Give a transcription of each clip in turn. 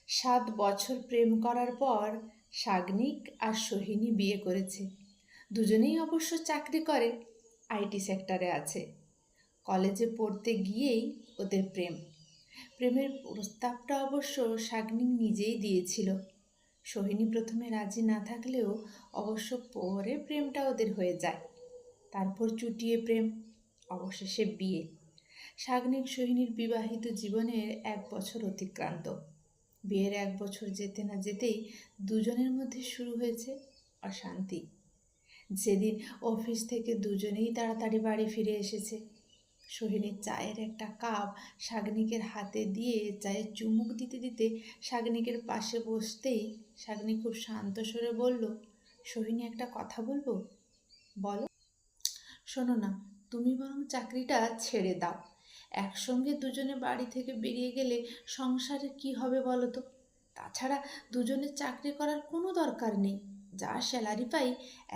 7 বছর প্রেম করার পর সাগ্নিক আর সোহিনী বিয়ে করেছে। দুজনেই অবশ্য চাকরি করে, আইটি সেক্টরে আছে। কলেজে পড়তে গিয়েই ওদের প্রেমের প্রস্তাবটা অবশ্য সাগ্নিক নিজেই দিয়েছিল। সোহিনী প্রথমে রাজি না থাকলেও অবশ্য পরে প্রেমটা ওদের হয়ে যায়। তারপর চুটিয়ে প্রেম, অবশেষে বিয়ে। সাগ্নিক সোহিনীর বিবাহিত জীবনের 1 বছর অতিক্রান্ত। বিয়ের 1 বছর যেতে না যেতেই দুজনের মধ্যে শুরু হয়েছে অশান্তি। যেদিন অফিস থেকে দুজনেই তাড়াতাড়ি বাড়ি ফিরে এসেছে, সোহিনীর চায়ের একটা কাপ সাগ্নিকের হাতে দিয়ে চায়ের চুমুক দিতে দিতে সাগ্নিকের পাশে বসতেই সাগ্নিক খুব শান্ত স্বরে বলল, সোহিনী, একটা কথা বলবো? বলো। শোনো না, তুমি বরং চাকরিটা ছেড়ে দাও। একসঙ্গে দুজনে বাড়ি থেকে বেরিয়ে গেলে সংসারে কি হবে বলো তো? তাছাড়া দুজনে চাকরি করার কোনো দরকার নেই। যা স্যালারি পাই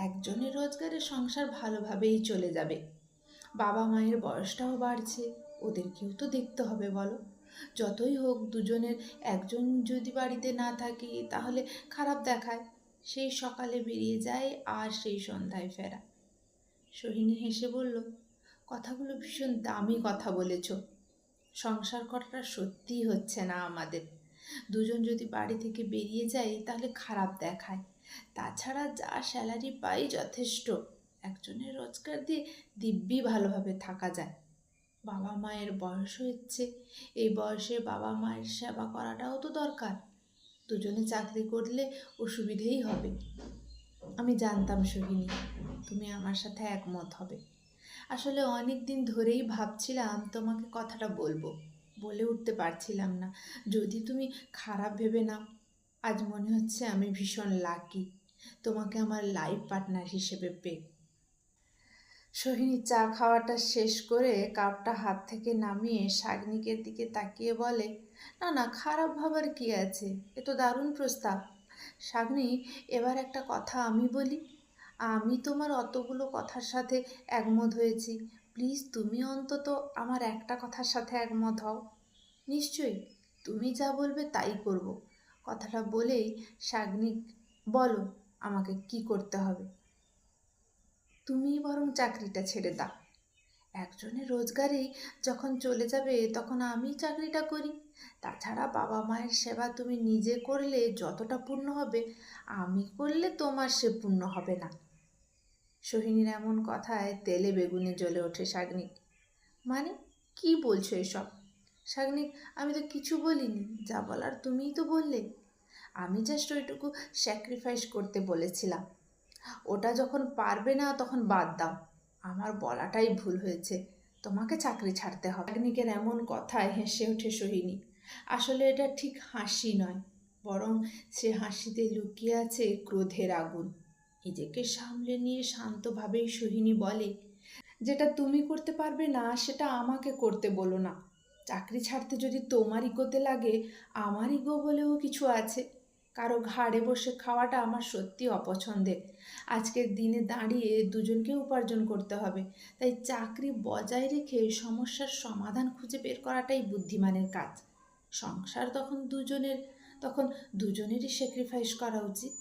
একজনের রোজগারে সংসার ভালোভাবেই চলে যাবে। বাবা মায়ের বয়সটাও বাড়ছে, ওদেরকেও তো দেখতে হবে বলো। যতই হোক দুজনের একজন যদি বাড়িতে না থাকি তাহলে খারাপ দেখায়। সেই সকালে বেরিয়ে যায় আর সেই সন্ধ্যায় ফেরা। সোহিনী হেসে বলল, কথাগুলো ভীষণ দামি কথা বলেছ। সংসার করাটা সত্যিই হচ্ছে না আমাদের। দুজন যদি বাড়ি থেকে বেরিয়ে যাই তাহলে খারাপ দেখায়। তাছাড়া যা স্যালারি পাই যথেষ্ট। একজনের রোজগার দিয়ে দিব্যি ভালোভাবে থাকা যায়। বাবা মায়ের বয়স হচ্ছে, এই বয়সে বাবা মায়ের সেবা করাটাও তো দরকার। দুজনে চাকরি করলে অসুবিধেই হবে। আমি জানতাম সোহিনী, তুমি আমার সাথে একমত হবে। আসলে অনেক দিন ধরেই ভাবছিলাম তোমাকে কথাটা বলবো, বলে উঠতে পারছিলাম না। যদি তুমি খারাপ ভেবে নাও, আজ মনে হচ্ছে আমি ভীষণ লাকি তোমাকে আমার লাইফ পার্টনার হিসেবে পেয়ে। সোহিনী চা খাওয়াটা শেষ করে কাপটা হাত থেকে নামিয়ে সাগ্নিকের দিকে তাকিয়ে বলে, না না, খারাপ ভাবার কি আছে, এ তো দারুণ প্রস্তাব। সাগ্নি, এবার একটা কথা আমি বলি। আমি তোমার অতগুলো কথার সাথে একমত হয়েছি, প্লিজ তুমি অন্তত আমার একটা কথার সাথে একমত হও। নিশ্চয়ই, তুমি যা বলবে তাই করব। কথাটা বলেই সাগ্নিক, বলো আমাকে কি করতে হবে? তুমিই বরং চাকরিটা ছেড়ে দাও। একজনের রোজগারেই যখন চলে যাবে তখন আমি চাকরিটা করি। তাছাড়া বাবা মায়ের সেবা তুমি নিজে করলে যতটা পূর্ণ হবে, আমি করলে তোমার সে পূর্ণ হবে না। সোহিনীর এমন কথায় তেলে বেগুনে জ্বলে ওঠে সাগ্নিক। মানে, কি বলছো এসব? সাগ্নিক, আমি তো কিছু বলিনি, যা বলার তুমিই তো বললে। আমি জাস্ট ওইটুকু স্যাক্রিফাইস করতে বলেছিলাম। ওটা যখন পারবে না তখন বাদ দাও। আমার বলাটাই ভুল হয়েছে, তোমাকে চাকরি ছাড়তে হবে। সাগ্নিকের এমন কথায় হেসে ওঠে সোহিনী। আসলে এটা ঠিক হাসি নয়, বরং সে হাসিতে লুকিয়ে আছে ক্রোধের আগুন। নিজেকে সামলে নিয়ে শান্তভাবেই সোহিনী বলে, যেটা তুমি করতে পারবে না সেটা আমাকে করতে বলো না। চাকরি ছাড়তে যদি তোমার ইগোতে লাগে, আমার ইগো বলেও কিছু আছে। কারো ঘাড়ে বসে খাওয়াটা আমার সত্যি অপছন্দের। আজকের দিনে দাঁড়িয়ে দুজনকে উপার্জন করতে হবে, তাই চাকরি বজায় রেখে সমস্যার সমাধান খুঁজে বের করাটাই বুদ্ধিমানের কাজ। সংসার তখন দুজনেরই স্যাক্রিফাইস করা উচিত।